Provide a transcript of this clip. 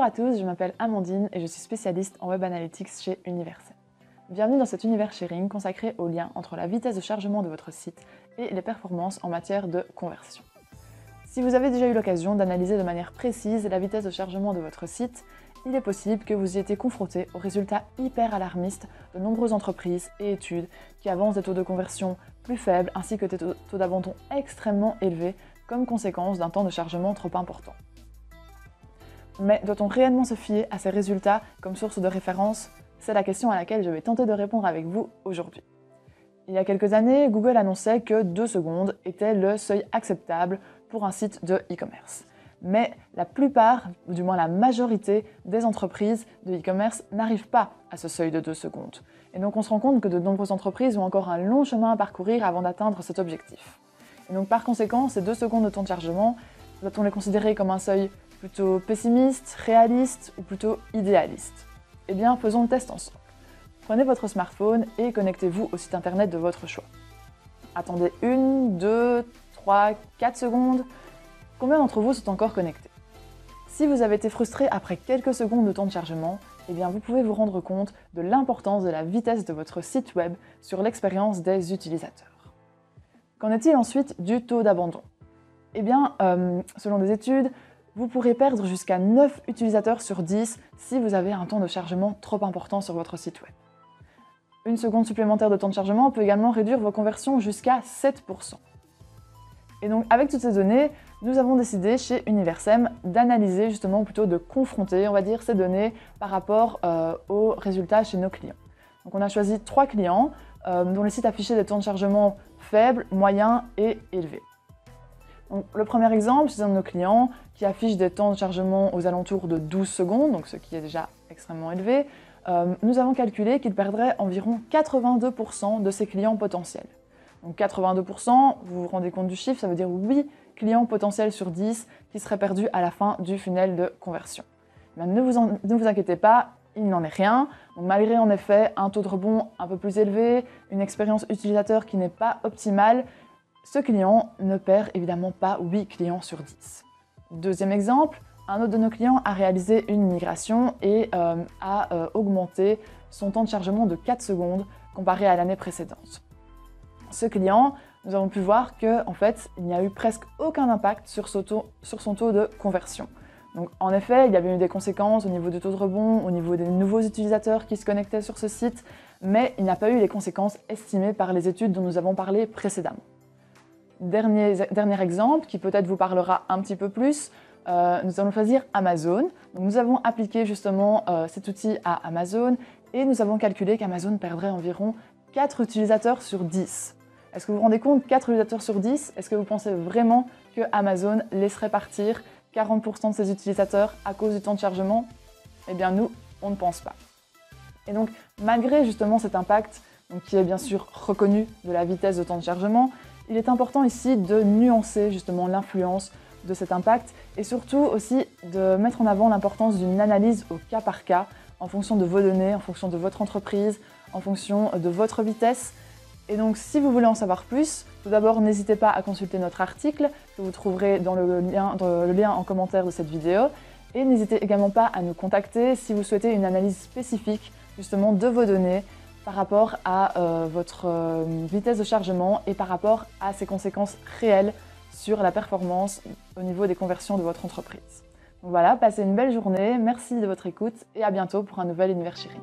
Bonjour à tous, je m'appelle Amandine et je suis spécialiste en Web Analytics chez Universem. Bienvenue dans cet univers sharing consacré au lien entre la vitesse de chargement de votre site et les performances en matière de conversion. Si vous avez déjà eu l'occasion d'analyser de manière précise la vitesse de chargement de votre site, il est possible que vous ayez été confronté aux résultats hyper alarmistes de nombreuses entreprises et études qui avancent des taux de conversion plus faibles ainsi que des taux d'abandon extrêmement élevés comme conséquence d'un temps de chargement trop important. Mais doit-on réellement se fier à ces résultats comme source de référence? C'est la question à laquelle je vais tenter de répondre avec vous aujourd'hui. Il y a quelques années, Google annonçait que 2 secondes était le seuil acceptable pour un site de e-commerce. Mais la plupart, ou du moins la majorité des entreprises de e-commerce n'arrivent pas à ce seuil de 2 secondes. Et donc on se rend compte que de nombreuses entreprises ont encore un long chemin à parcourir avant d'atteindre cet objectif. Et donc par conséquent, ces 2 secondes de temps de chargement, doit-on les considérer comme un seuil plutôt pessimiste, réaliste ou plutôt idéaliste? Eh bien, faisons le test ensemble. Prenez votre smartphone et connectez-vous au site internet de votre choix. Attendez 1, 2, 3, 4 secondes. Combien d'entre vous sont encore connectés? Si vous avez été frustré après quelques secondes de temps de chargement, eh bien vous pouvez vous rendre compte de l'importance de la vitesse de votre site web sur l'expérience des utilisateurs. Qu'en est-il ensuite du taux d'abandon? Eh bien, selon des études, vous pourrez perdre jusqu'à 9 utilisateurs sur 10 si vous avez un temps de chargement trop important sur votre site web. Une seconde supplémentaire de temps de chargement peut également réduire vos conversions jusqu'à 7%. Et donc, avec toutes ces données, nous avons décidé chez Universem d'analyser justement, ou plutôt de confronter, on va dire, ces données par rapport aux résultats chez nos clients. Donc, on a choisi 3 clients dont les sites affichaient des temps de chargement faibles, moyens et élevés. Donc, le premier exemple, c'est un de nos clients qui affiche des temps de chargement aux alentours de 12 secondes, donc ce qui est déjà extrêmement élevé. Nous avons calculé qu'il perdrait environ 82% de ses clients potentiels. Donc 82%, vous vous rendez compte du chiffre, ça veut dire 8 clients potentiels sur 10 qui seraient perdus à la fin du funnel de conversion. Mais ne vous inquiétez pas, il n'en est rien. Donc malgré en effet un taux de rebond un peu plus élevé, une expérience utilisateur qui n'est pas optimale, ce client ne perd évidemment pas 8 clients sur 10. Deuxième exemple, un autre de nos clients a réalisé une migration et a augmenté son temps de chargement de 4 secondes comparé à l'année précédente. Ce client, nous avons pu voir qu'en fait, il n'y a eu presque aucun impact sur son taux de conversion. Donc en effet, il y avait eu des conséquences au niveau du taux de rebond, au niveau des nouveaux utilisateurs qui se connectaient sur ce site, mais il n'y a pas eu les conséquences estimées par les études dont nous avons parlé précédemment. Dernier exemple, qui peut-être vous parlera un petit peu plus, nous allons choisir Amazon. Donc, nous avons appliqué justement cet outil à Amazon et nous avons calculé qu'Amazon perdrait environ 4 utilisateurs sur 10. Est-ce que vous vous rendez compte, 4 utilisateurs sur 10, est-ce que vous pensez vraiment que Amazon laisserait partir 40% de ses utilisateurs à cause du temps de chargement? Eh bien nous, on ne pense pas. Et donc, malgré justement cet impact, donc, qui est bien sûr reconnu de la vitesse de temps de chargement, il est important ici de nuancer justement l'influence de cet impact et surtout aussi de mettre en avant l'importance d'une analyse au cas par cas en fonction de vos données, en fonction de votre entreprise, en fonction de votre vitesse. Et donc si vous voulez en savoir plus, tout d'abord n'hésitez pas à consulter notre article que vous trouverez dans le lien en commentaire de cette vidéo et n'hésitez également pas à nous contacter si vous souhaitez une analyse spécifique justement de vos données par rapport à votre vitesse de chargement et par rapport à ses conséquences réelles sur la performance au niveau des conversions de votre entreprise. Donc voilà, passez une belle journée, merci de votre écoute et à bientôt pour un nouvel univers sharing.